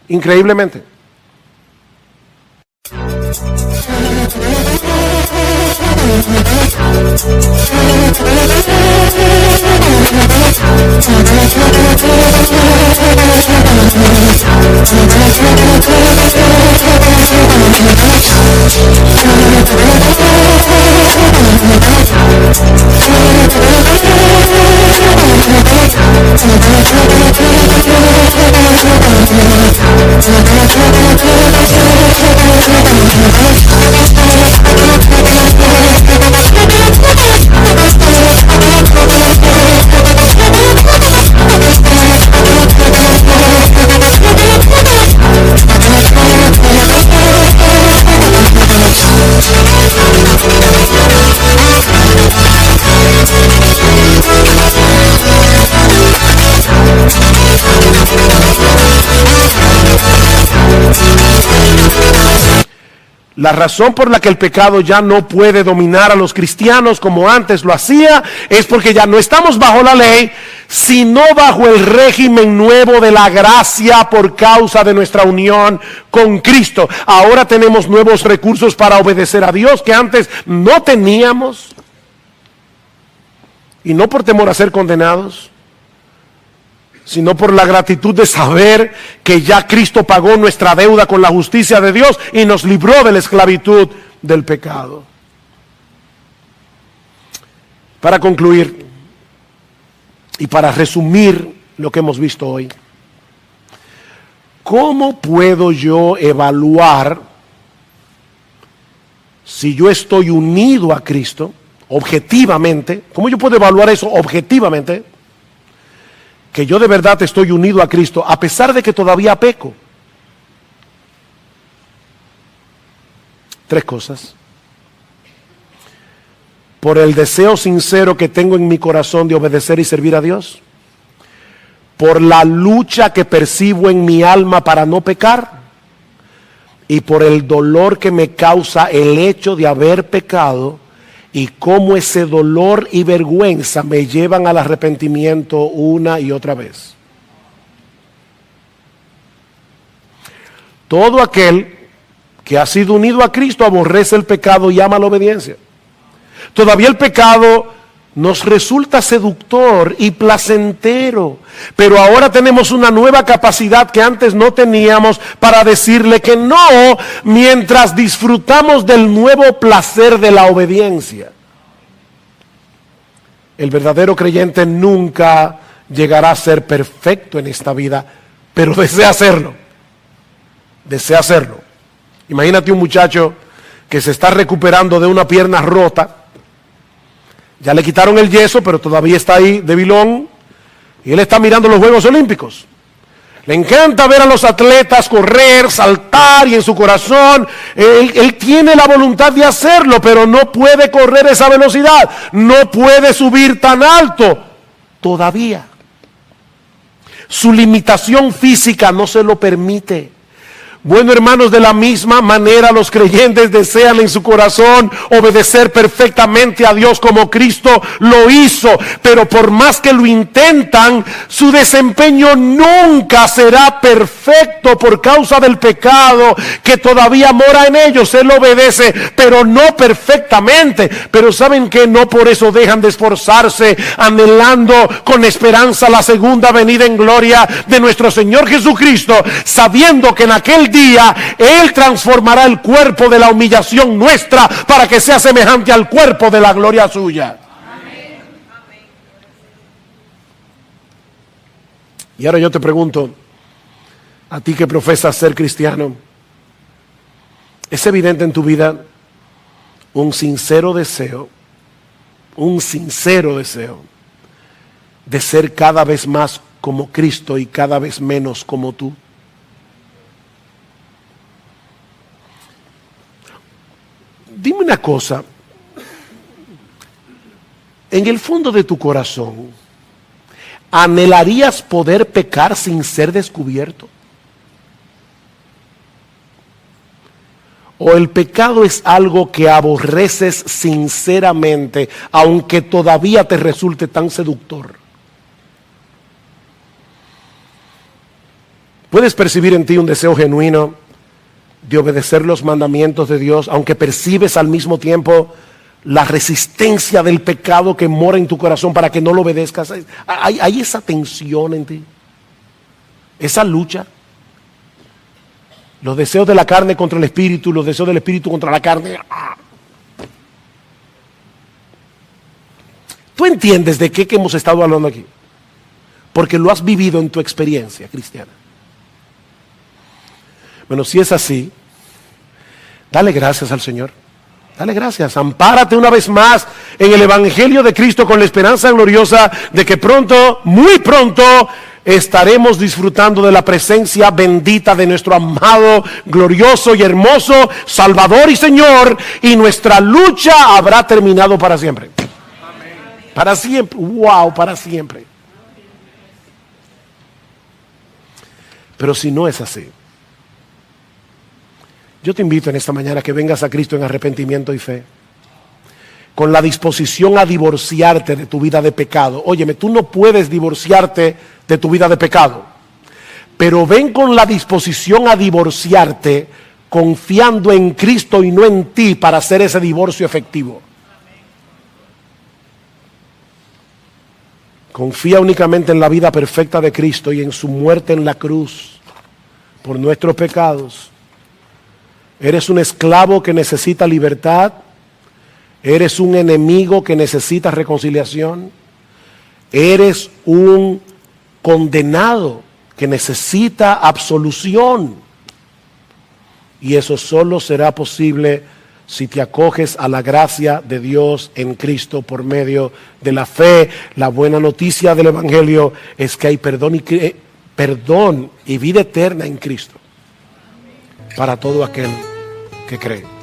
increíblemente. La razón por la que el pecado ya no puede dominar a los cristianos como antes lo hacía es porque ya no estamos bajo la ley, sino bajo el régimen nuevo de la gracia por causa de nuestra unión con Cristo. Ahora tenemos nuevos recursos para obedecer a Dios que antes no teníamos. Y no por temor a ser condenados, sino por la gratitud de saber que ya Cristo pagó nuestra deuda con la justicia de Dios y nos libró de la esclavitud del pecado. Para concluir y para resumir lo que hemos visto hoy, ¿cómo puedo yo evaluar si yo estoy unido a Cristo objetivamente? ¿Cómo yo puedo evaluar eso objetivamente? Que yo de verdad estoy unido a Cristo, a pesar de que todavía peco. 3 cosas. Por el deseo sincero que tengo en mi corazón de obedecer y servir a Dios. Por la lucha que percibo en mi alma para no pecar. Y por el dolor que me causa el hecho de haber pecado. Y cómo ese dolor y vergüenza me llevan al arrepentimiento una y otra vez. Todo aquel que ha sido unido a Cristo aborrece el pecado y ama la obediencia. Todavía el pecado nos resulta seductor y placentero, pero ahora tenemos una nueva capacidad que antes no teníamos para decirle que no, mientras disfrutamos del nuevo placer de la obediencia. El verdadero creyente nunca llegará a ser perfecto en esta vida, pero desea hacerlo. Desea hacerlo. Imagínate un muchacho que se está recuperando de una pierna rota. Ya le quitaron el yeso, pero todavía está ahí debilón. Y él está mirando los Juegos Olímpicos. Le encanta ver a los atletas correr, saltar, y en su corazón él tiene la voluntad de hacerlo, pero no puede correr esa velocidad. No puede subir tan alto todavía. Su limitación física no se lo permite. Bueno, hermanos, de la misma manera los creyentes desean en su corazón obedecer perfectamente a Dios como Cristo lo hizo, pero por más que lo intentan, su desempeño nunca será perfecto por causa del pecado que todavía mora en ellos. Él obedece, pero no perfectamente. Pero ¿saben qué? No por eso dejan de esforzarse, anhelando con esperanza la segunda venida en gloria de nuestro Señor Jesucristo, sabiendo que en aquel día Él transformará el cuerpo de la humillación nuestra para que sea semejante al cuerpo de la gloria suya. Amén. Y ahora yo te pregunto, a ti que profesas ser cristiano, ¿es evidente en tu vida un sincero deseo un sincero deseo de ser cada vez más como Cristo y cada vez menos como tú. Dime una cosa, en el fondo de tu corazón, ¿anhelarías poder pecar sin ser descubierto? ¿O el pecado es algo que aborreces sinceramente, aunque todavía te resulte tan seductor? ¿Puedes percibir en ti un deseo genuino de obedecer los mandamientos de Dios, aunque percibes al mismo tiempo la resistencia del pecado que mora en tu corazón para que no lo obedezcas? Hay esa tensión en ti, esa lucha. Los deseos de la carne contra el espíritu, los deseos del espíritu contra la carne. ¿Tú entiendes de qué que hemos estado hablando aquí? Porque lo has vivido en tu experiencia cristiana. Bueno, si es así, dale gracias al Señor. Dale gracias. Ampárate una vez más en el Evangelio de Cristo con la esperanza gloriosa de que pronto, muy pronto, estaremos disfrutando de la presencia bendita de nuestro amado, glorioso y hermoso Salvador y Señor, y nuestra lucha habrá terminado para siempre. Amén. Para siempre. Wow, para siempre. Pero si no es así, yo te invito en esta mañana a que vengas a Cristo en arrepentimiento y fe, con la disposición a divorciarte de tu vida de pecado. Óyeme, tú no puedes divorciarte de tu vida de pecado, pero ven con la disposición a divorciarte, confiando en Cristo y no en ti para hacer ese divorcio efectivo. Confía únicamente en la vida perfecta de Cristo y en su muerte en la cruz por nuestros pecados. Eres un esclavo que necesita libertad. Eres un enemigo que necesita reconciliación. Eres un condenado que necesita absolución. Y eso solo será posible si te acoges a la gracia de Dios en Cristo por medio de la fe. La buena noticia del Evangelio es que hay perdón y vida eterna en Cristo para todo aquel que cree.